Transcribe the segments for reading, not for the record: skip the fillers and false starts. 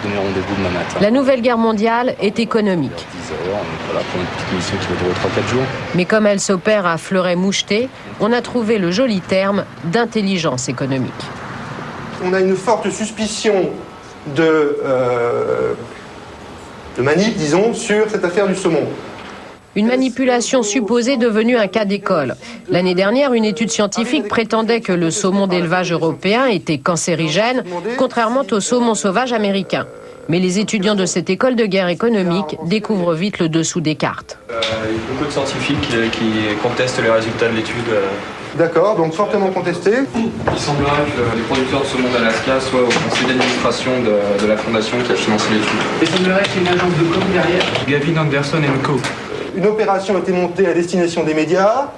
Donner rendez-vous demain matin. La nouvelle guerre mondiale est économique. 10h, on est là pour une petite mission qui va durer 3-4 jours. Mais comme elle s'opère à fleuret-moucheté, on a trouvé le joli terme d'intelligence économique. On a une forte suspicion de manip, disons, sur cette affaire du saumon. Une manipulation supposée devenue un cas d'école. L'année dernière, une étude scientifique prétendait que le saumon d'élevage européen était cancérigène, contrairement au saumon sauvage américain. Mais les étudiants de cette école de guerre économique découvrent vite le dessous des cartes. Il y a beaucoup de scientifiques qui contestent les résultats de l'étude. D'accord, donc fortement contesté. Il semblerait que les producteurs de saumon d'Alaska soient au conseil d'administration de la fondation qui a financé l'étude. Il semblerait qu'il y ait une agence de com derrière. Gavin Anderson & Co. Une opération a été montée à destination des médias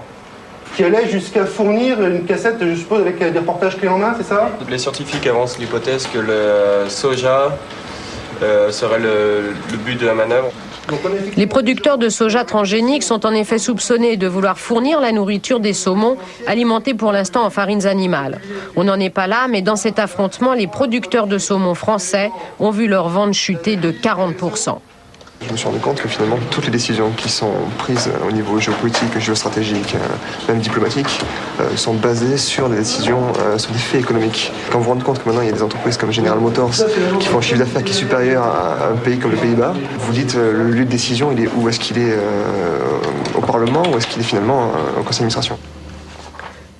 qui allait jusqu'à fournir une cassette, je suppose, avec des reportages clés en main, c'est ça? Les scientifiques avancent l'hypothèse que le soja serait le but de la manœuvre. Les producteurs de soja transgénique sont en effet soupçonnés de vouloir fournir la nourriture des saumons, alimentés pour l'instant en farines animales. On n'en est pas là, mais dans cet affrontement, les producteurs de saumon français ont vu leur vente chuter de 40%. Je me suis rendu compte que finalement toutes les décisions qui sont prises au niveau géopolitique, géostratégique, même diplomatique, sont basées sur des décisions, sur des faits économiques. Quand vous vous rendez compte que maintenant il y a des entreprises comme General Motors qui font un chiffre d'affaires qui est supérieur à un pays comme les Pays-Bas, vous dites le lieu de décision, il est où? Est-ce qu'il est au Parlement ou est-ce qu'il est finalement au conseil d'administration?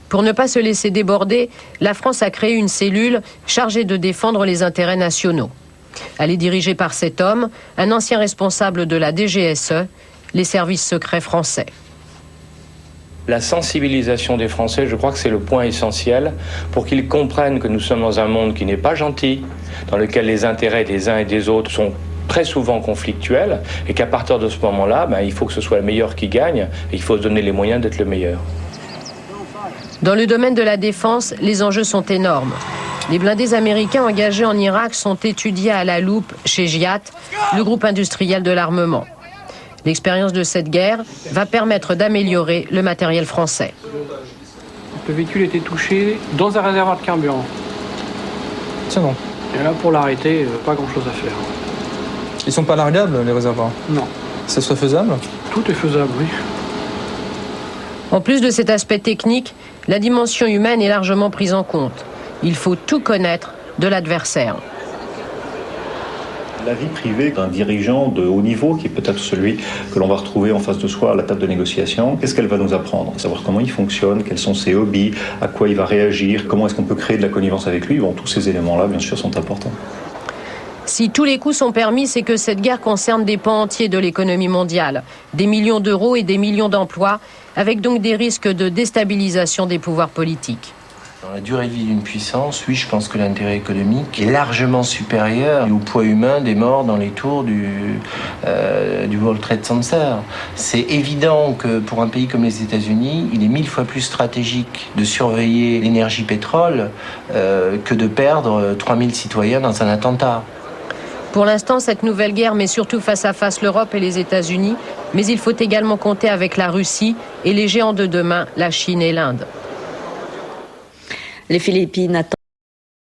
Pour ne pas se laisser déborder, la France a créé une cellule chargée de défendre les intérêts nationaux. Elle est dirigée par cet homme, un ancien responsable de la DGSE, les services secrets français. La sensibilisation des Français, je crois que c'est le point essentiel pour qu'ils comprennent que nous sommes dans un monde qui n'est pas gentil, dans lequel les intérêts des uns et des autres sont très souvent conflictuels, et qu'à partir de ce moment-là, il faut que ce soit le meilleur qui gagne, et il faut se donner les moyens d'être le meilleur. Dans le domaine de la défense, les enjeux sont énormes. Les blindés américains engagés en Irak sont étudiés à la loupe chez Giat, le groupe industriel de l'armement. L'expérience de cette guerre va permettre d'améliorer le matériel français. Le véhicule était touché dans un réservoir de carburant. Tiens donc. Et là, pour l'arrêter, pas grand-chose à faire. Ils sont pas largables, les réservoirs? Non. Ça serait faisable? Tout est faisable, oui. En plus de cet aspect technique, la dimension humaine est largement prise en compte. Il faut tout connaître de l'adversaire. La vie privée d'un dirigeant de haut niveau, qui est peut-être celui que l'on va retrouver en face de soi à la table de négociation, qu'est-ce qu'elle va nous apprendre? Savoir comment il fonctionne, quels sont ses hobbies, à quoi il va réagir, comment est-ce qu'on peut créer de la connivence avec lui. Bon, tous ces éléments-là, bien sûr, sont importants. Si tous les coups sont permis, c'est que cette guerre concerne des pans entiers de l'économie mondiale, des millions d'euros et des millions d'emplois, avec donc des risques de déstabilisation des pouvoirs politiques. Dans la durée de vie d'une puissance, oui, je pense que l'intérêt économique est largement supérieur au poids humain des morts dans les tours du World Trade Center. C'est évident que pour un pays comme les États-Unis, il est 1000 fois plus stratégique de surveiller l'énergie pétrole que de perdre 3000 citoyens dans un attentat. Pour l'instant, cette nouvelle guerre met surtout face à face l'Europe et les États-Unis, mais il faut également compter avec la Russie et les géants de demain, la Chine et l'Inde. Les Philippines attendent